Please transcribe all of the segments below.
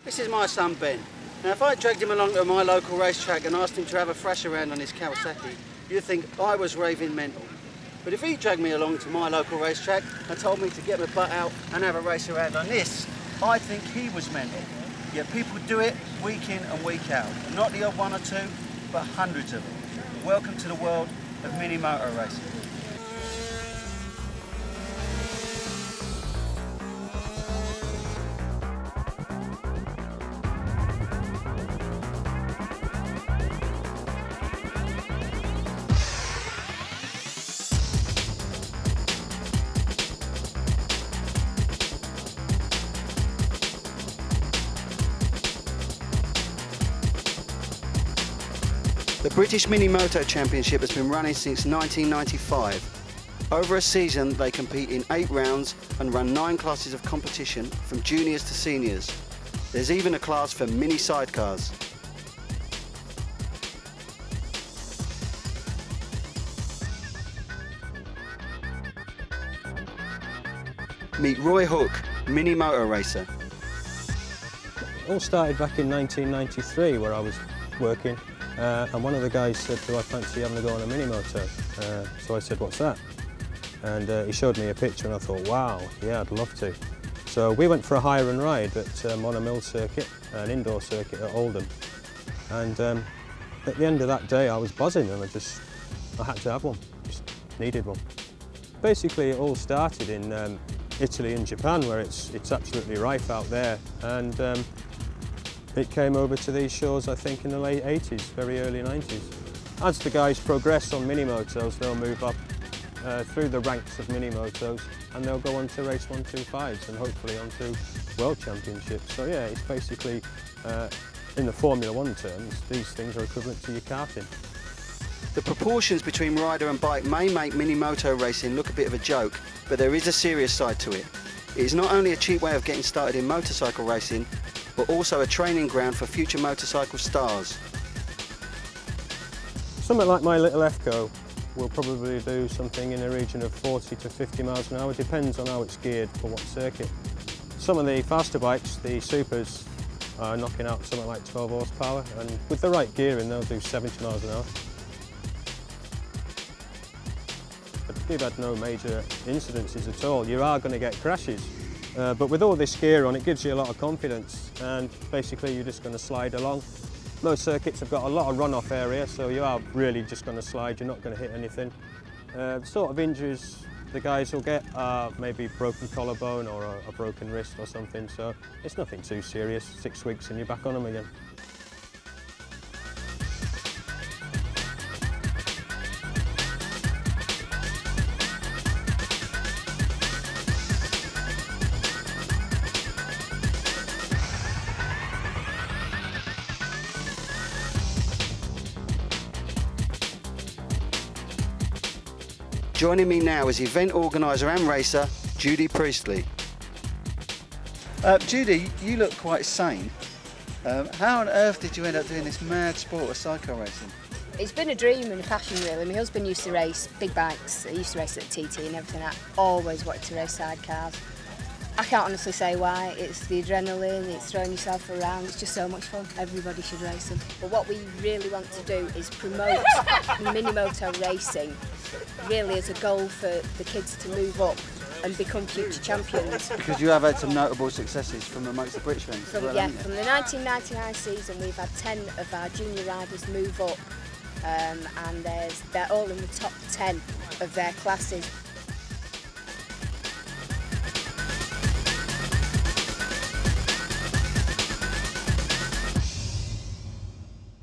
This is my son Ben. Now if I dragged him along to my local racetrack and asked him to have a thrash around on his Kawasaki, you'd think I was raving mental. But if he dragged me along to my local racetrack and told me to get my butt out and have a race around on this, I think he was mental. Yet people do it week in and week out. Not the odd one or two, but hundreds of them. Welcome to the world of Mini Moto Racing. The British Mini Moto Championship has been running since 1995. Over a season they compete in 8 rounds and run 9 classes of competition from juniors to seniors. There's even a class for mini sidecars. Meet Roy Hook, Mini Moto Racer. It all started back in 1993 where I was working. And one of the guys said, do I fancy having a go on a mini moto? So I said, what's that? And he showed me a picture and I thought, wow, yeah, I'd love to. So we went for a hire and ride at Monomill circuit, an indoor circuit at Oldham. And at the end of that day I was buzzing and I had to have one, just needed one. Basically it all started in Italy and Japan where it's absolutely rife out there. And it came over to these shores, I think, in the late 80s, very early 90s. As the guys progress on mini-motos, they'll move up through the ranks of mini-motos and they'll go on to race 125s and hopefully on to world championships. So yeah, it's basically, in the Formula 1 terms, these things are equivalent to your karting. The proportions between rider and bike may make mini moto racing look a bit of a joke, but there is a serious side to it. It is not only a cheap way of getting started in motorcycle racing, but also a training ground for future motorcycle stars. Something like my little F-Co will probably do something in the region of 40 to 50 miles an hour, depends on how it's geared for what circuit. Some of the faster bikes, the Supers, are knocking out something like 12 horsepower, and with the right gearing they'll do 70 miles an hour. But we've had no major incidences at all. You are going to get crashes. But with all this gear on, it gives you a lot of confidence, and basically you're just going to slide along. Most circuits have got a lot of runoff area, so you are really just going to slide, you're not going to hit anything. The sort of injuries the guys will get are maybe broken collarbone or a broken wrist or something, so it's nothing too serious. 6 weeks and you're back on them again. Joining me now is event organiser and racer, Judy Priestley. Judy, you look quite sane. How on earth did you end up doing this mad sport of cycle racing? It's been a dream and a passion really. My husband used to race big bikes, he used to race at TT and everything. I always wanted to race sidecars. I can't honestly say why. It's the adrenaline, it's throwing yourself around, it's just so much fun. Everybody should race them. But what we really want to do is promote mini moto racing, really as a goal for the kids to move up and become future champions. Because you have had some notable successes from amongst the British ranks. From the 1999 season we've had 10 of our junior riders move up, and they're all in the top 10 of their classes.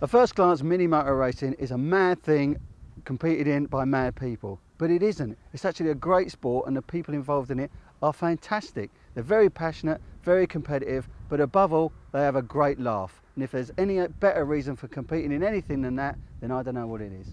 At first glance, mini moto racing is a mad thing competed in by mad people, but it isn't. It's actually a great sport and the people involved in it are fantastic. They're very passionate, very competitive, but above all, they have a great laugh. And if there's any better reason for competing in anything than that, then I don't know what it is.